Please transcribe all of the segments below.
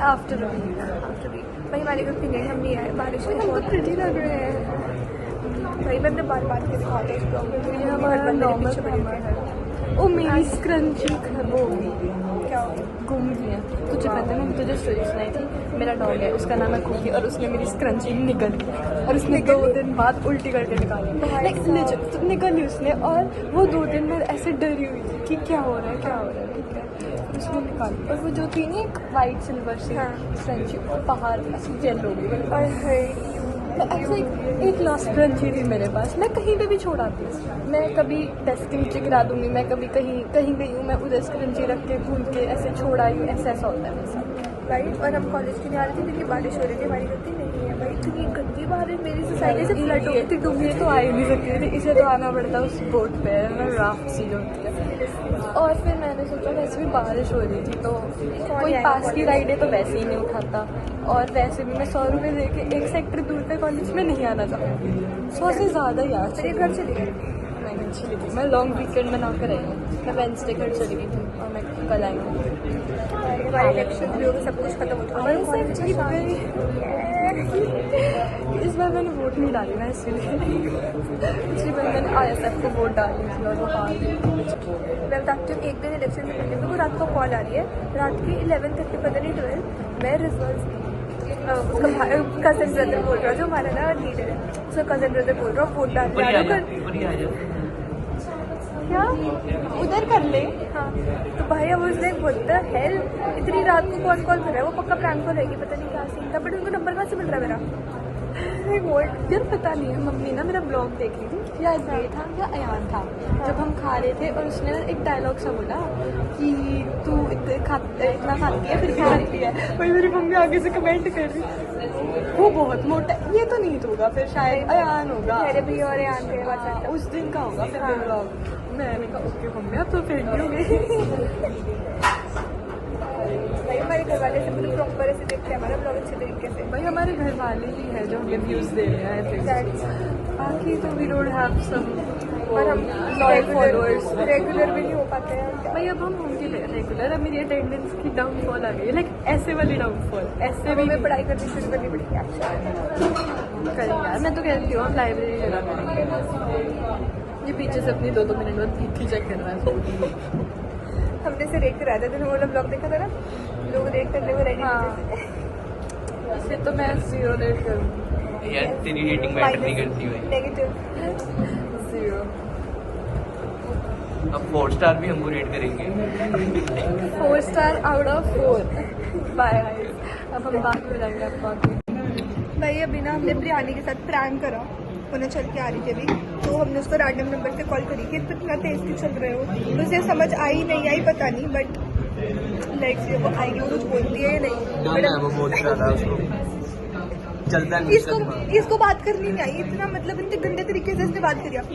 After भाई हमारे घर पिंगली हम नहीं आए, बारिश में बहुत प्रिटी लग रहे हैं भाई। मैं अपने बाल बात के दिखाता इस ब्लॉग में, मुझे हमारा नॉर्मल है। ओ मेरी स्क्रंची खराब हो गई, क्या गुम गई है। तुझे पता है मैंने तुझे स्टोरी सुनाई थी, मेरा डॉग है उसका नाम है कुकी, और उसने मेरी स्क्रंची निकल ली और उसने 2 दिन बाद उल्टी करके निकाली, निकली उसने। और वो 2 दिन में ऐसे डरी हुई थी कि क्या हो रहा है ठीक है, उसने निकाली। और वो जो थी ना एक वाइट सिल्वर से स्क्रंची, और बाहर ऐसी जेल हो गई। और ऐसे एक लास्ट स्क्रंची थी मेरे पास, मैं कहीं पे भी छोड़ आती हूँ। मैं कभी डेस्क के नीचे गिरा दूंगी, मैं कभी कहीं गई हूँ, मैं उधर स्क्रंची रख के भूल के ऐसे छोड़ आई हूँ, ऐसा होता है मेरे साथ। राइट। और हम कॉलेज के लिए आ रहे थे क्योंकि बारिश हो रही थी, हमारी गलती नहीं है भाई, इतनी गंदी बारिश मेरी सोसाइटी से फ्लड हो गई थी। डूबी तो आ ही नहीं सकती थी, इसे तो आना पड़ता उस बोट पे, राफ्ट सी होती है। और फिर मैंने सोचा वैसे भी बारिश हो रही थी तो कोई पास की राइड है तो वैसे ही नहीं उठाता, और वैसे भी मैं 100 रुपये दे के 1 सेक्टर दूर पे कॉलेज में नहीं आना चाहती, 100 से ज़्यादा यार। मेरे घर चली गई, मैं घर चली गई, मैं लॉन्ग वीकेंड मना कर आई हूँ, मैं वेंसडे घर चली गई थी और मैं कल आई हूँ। हमारे इलेक्शन भी हो गए, सब कुछ खत्म हो चुका है। इस बार मैंने वोट नहीं डाली ना, इसलिए पिछली बार मैंने ISF को वोट डाली थी और वो हार गई। मैं बताती हूँ, एक दिन इलेक्शन से पहले मेरे को रात को कॉल आ रही है, रात की 11:30 पता नहीं 12, मैं रिजल्ट कजन ब्रदर बोल रहा हूँ जो हमारा ना लीडर है, उसका कजन ब्रदर बोल रहा हूँ वोट डाल क्या उधर कर ले। हाँ तो भाई अब उसने बोलता है इतनी रात को कौन कॉल कर रहा है, वो पक्का प्रैंक कॉल रहेगी, पता नहीं क्या सीन था, बट उनको नंबर कहाँ से मिल रहा है मेरा। वोट यार पता नहीं है, मम्मी ना मेरा ब्लॉग देख रही थी, या ये था या अयान था, जब हम खा रहे थे और उसने ना एक डायलॉग सा बोला कि तू इतना खाती है फिर भी खाती है। वही मेरी मम्मी आगे से कमेंट कर रही, वो बहुत मोटा, ये तो नहीं होगा, फिर शायद अयान होगा, मेरे भी और अयान थे, उस दिन का होगा फिर ब्लॉग। मैंने कहा ओके मम्मी अब तो फिर नहीं होगी। भाई हमारे घर वाले से पूरे प्रॉपर ऐसे देखते हैं हमारा ब्लॉग अच्छे तरीके से। भाई हमारे घर वाले ही है जो हमें व्यूज़ दे रहे हैं, बाकी तो वी डोंट हैव सम, और हम लॉयल फॉलोअर्स रेगुलर भी नहीं हो पाते हैं भाई। अब हम होंगे रेगुलर, अब मेरी अटेंडेंस की डाउनफॉल आ गई है, लाइक ऐसे वाली डाउनफॉल, ऐसे भी हमें पढ़ाई करनी शुरू करनी पड़ेगी करेंगे यार। मैं तो कहती हूँ हम लाइब्रेरी जरा करेंगे। ये पीछे से अपनी 2-2 मिनट बाद ठीक ही चेक कर रहा है। हमने से रेट कराया था, तो वो लोग ब्लॉग देखा था ना, लोग रेट करने को रेडी थे, फिर तो मैं 0 रेट करूँगी यार, तेरी रेटिंग मैटर नहीं करती भाई, नेगेटिव 0। अब 4 स्टार भी हमको रेट करेंगे। 4 स्टार आउट ऑफ 4। बाय। अब हम बात हो जाएंगे आपको। भाई अभी ना हमने प्रियानी के साथ प्रैंक करा, उन्हें चल के आ रही थी अभी, तो हमने उसको रैंडम नंबर से कॉल करी कि इतना तेज क्यों चल रहे हो, मुझे समझ आई नहीं आई पता नहीं, बट लाइक वो आएगी, वो कुछ बोलती है या नहीं, वो बहुत ज्यादा उसको चलता है, इसको बात करनी नहीं आई, इतना मतलब इतने गंदे तरीके से इसने बात करी। अब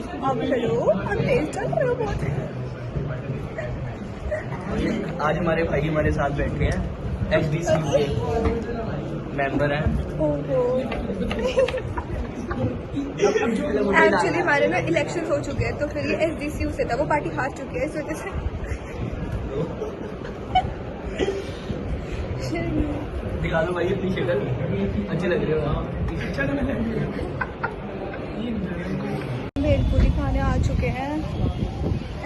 हेलो हम तेज चल रहे हो बहुत। आज हमारे भाई हमारे साथ बैठे हैं, SDC के मेंबर हैं। एक्चुअली हमारे ना इलेक्शन हो चुके हैं, तो फिर ये SDCU से था, वो पार्टी हार चुकी है, इस वजह से दिखा दो भाई अपनी शक्ल, अच्छे लग रहे हो। भेलपूरी खाने आ चुके हैं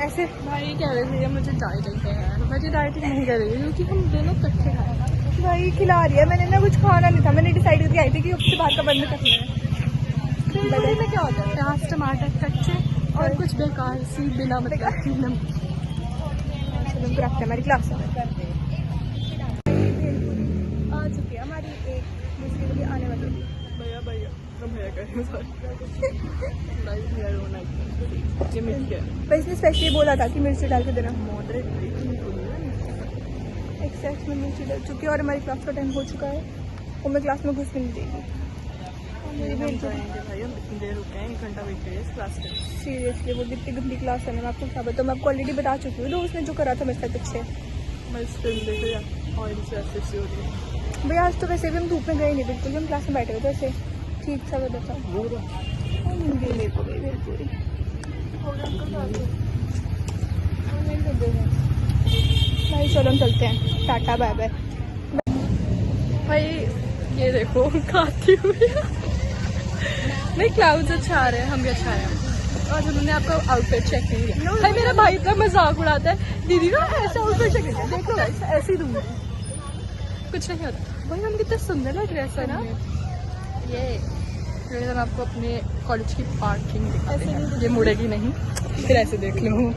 ऐसे। भाई कह रहे थे मुझे डाइटिंग है, मुझे डाइटिंग नहीं कर रही क्योंकि हम दोनों इकट्ठे खाएंगे। भाई खिला रही है, मैंने ना कुछ खाना नहीं था, मैंने डिसाइड करके आई थी कि उससे बाहर का बंद करना है। भेलपूरी में क्या होता है, प्याज टमाटर कच्चे और कुछ बेकार सी बिना मतलब की नमक। चलो रखते हैं हमारी क्लास में। आ चुकी है हमारी एक दूसरे लिए आने वाली। भैया भैया भैया करें ये मिर्च है, पर इसने स्पेशली बोला था कि मिर्ची डाल के देना। मॉडरेट एक्सेस में मिर्ची डाल चुकी है और हमारी क्लास का टाइम हो चुका है, और मैं क्लास में घुस नहीं देगी। भाई हम इतनी देर रुके हैं, 1 घंटा वेट करिए इस क्लास के। सीरियसली वो कितनी गंदी क्लास है, मैं आपको क्या बताऊँ, मैं आपको ऑलरेडी बता चुकी हूँ, तो उसने जो करा था मेरे साथ अच्छे। मैं स्किन देखो ऑयल से अच्छे से हो रही है। भैया आज तो वैसे भी हम धूप में गए नहीं, बिल्कुल हम क्लास में बैठे हुए थे ऐसे ठीक था वेदर था। भाई चलो हम चलते हैं, टाटा बाय बाय। ये देखो खाती हुई नहीं, क्लाउड्स अच्छा आ रहे हैं, हम भी अच्छा आ रहे हैं। और उन्होंने आपका आउटफिट चेक नहीं किया। भाई मेरा भाई इतना मजाक उड़ाता है, दीदी ना ऐसा आउटफिट चेक नहीं, देख लो गाइस ऐसे ही दूंगी, कुछ नहीं होता। भाई हम कितने सुंदर लग रहे हैं सर ना। ये हम आपको अपने कॉलेज की पार्किंग दिखाते हैं, ये मुड़ेगी नहीं, फिर ऐसे देख लो,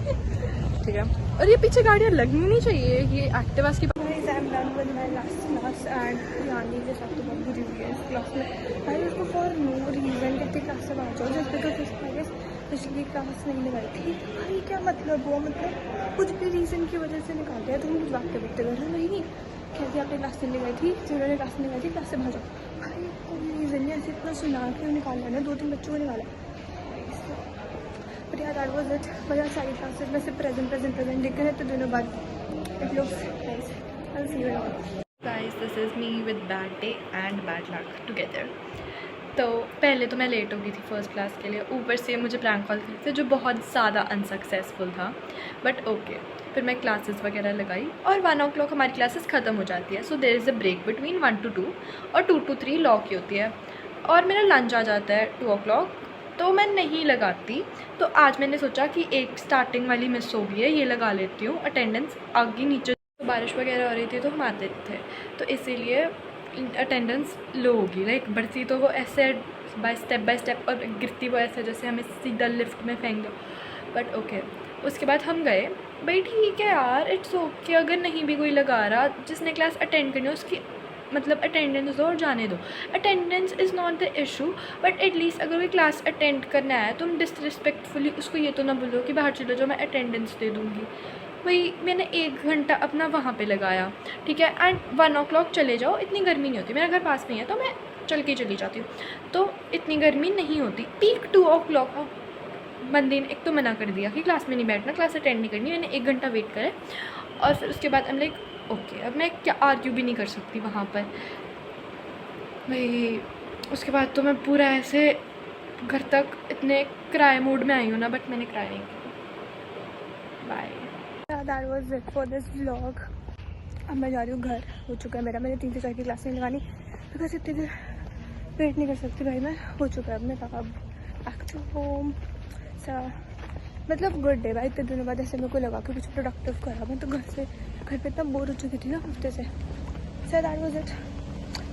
ठीक है। और ये पीछे गाड़ियाँ लगनी नहीं चाहिए, ये एक्टिवास की। क्लास एंड यानी के साथ तो बहुत बुरी हुई है इस क्लास में। भाई उसको फॉर नो रीज़न कितनी क्लास से बाहर जाओ, जस्ट बिकॉज पिछली क्लास नहीं लगाई थी। भाई क्या मतलब हुआ, मतलब कुछ भी रीज़न की वजह से निकाल दिया। तुम कुछ वाक्य बिकते कर नहीं कहती आपने क्लास नहीं लगाई थी, जिन्होंने क्लास नहीं लगाई थी क्लास से बाहर जाओ। भाई कोई रीज़न नहीं, ऐसे इतना सुना के निकाला है ना, 2-3 बच्चों को निकाला। बट यार दैट वाज इट। बट सारी क्लासेस में से प्रेजेंट दिख रहे तो दोनों बाद it looks nice. I will see you now. Guys, this is me with bad day and bad luck together. तो पहले तो मैं लेट हो गई थी फर्स्ट क्लास के लिए, ऊपर से मुझे प्रैंक कॉल की थी जो बहुत ज़्यादा अनसक्सेसफुल था, बट ओके। फिर मैं क्लासेस वगैरह लगाई और 1 o'clock हमारी क्लासेस ख़त्म हो जाती है। So there is a break between 1 to 2 और 2 to 3 लॉ की होती है। और मेरा लंच आ जाता है 2 o'clock, तो मैं नहीं लगाती। तो आज मैंने सोचा कि एक स्टार्टिंग वाली मिस हो गई है, ये लगा लेती हूँ। अटेंडेंस आगे नीचे, तो बारिश वगैरह हो रही थी तो हम आते थे, तो इसीलिए अटेंडेंस लो होगी। लाइक बढ़ती तो वो ऐसे बाय स्टेप और गिरती वो ऐसे जैसे हमें सीधा लिफ्ट में फेंक दो, बट ओके। उसके बाद हम गए, भाई ठीक है यार, इट्स ओके अगर नहीं भी कोई लगा रहा, जिसने क्लास अटेंड करनी है उसकी मतलब अटेंडेंस दो और जाने दो। Attendance is not the issue, but at least अगर कोई क्लास अटेंड करना है तुम डिसरिस्पेक्टफुली उसको ये तो ना बोलो कि बाहर चलो जाओ मैं अटेंडेंस दे दूँगी। भाई मैंने 1 घंटा अपना वहाँ पे लगाया, ठीक है, एंड 1 o'clock चले जाओ, इतनी गर्मी नहीं होती, मेरा घर पास में है तो मैं चल के चली जाती हूँ, तो इतनी गर्मी नहीं होती। पीक 2 o'clock बंदे ने एक तो मना कर दिया कि क्लास में नहीं बैठना, क्लास अटेंड नहीं करनी। मैंने 1 घंटा वेट करे और फिर उसके बाद हम लाइक ओके, अब मैं क्या आर्ग्यू भी नहीं कर सकती वहाँ पर। भाई उसके बाद तो मैं पूरा ऐसे घर तक इतने क्राई मूड में आई हूँ ना, बट मैंने क्राई नहीं किया। Bye. That was it for this vlog. अब मैं जा रही हूँ घर, हो चुका है मेरा, मैंने 3 से 4 की क्लास नहीं लगानी बिकॉज इतनी देर वेट नहीं कर सकती भाई मैं, हो चुका है अब मेरा। अब बैक टू होम। मतलब गुड डे भाई, इतने दिनों बाद ऐसे मेरे को लगा कि कुछ प्रोडक्टिव करा। मैं तो घर पे इतना बोर हो चुकी थी ना हफ्ते से। So that was it.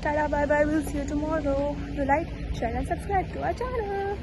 Tata bye bye, will see you tomorrow. Do like, share and subscribe to our channel.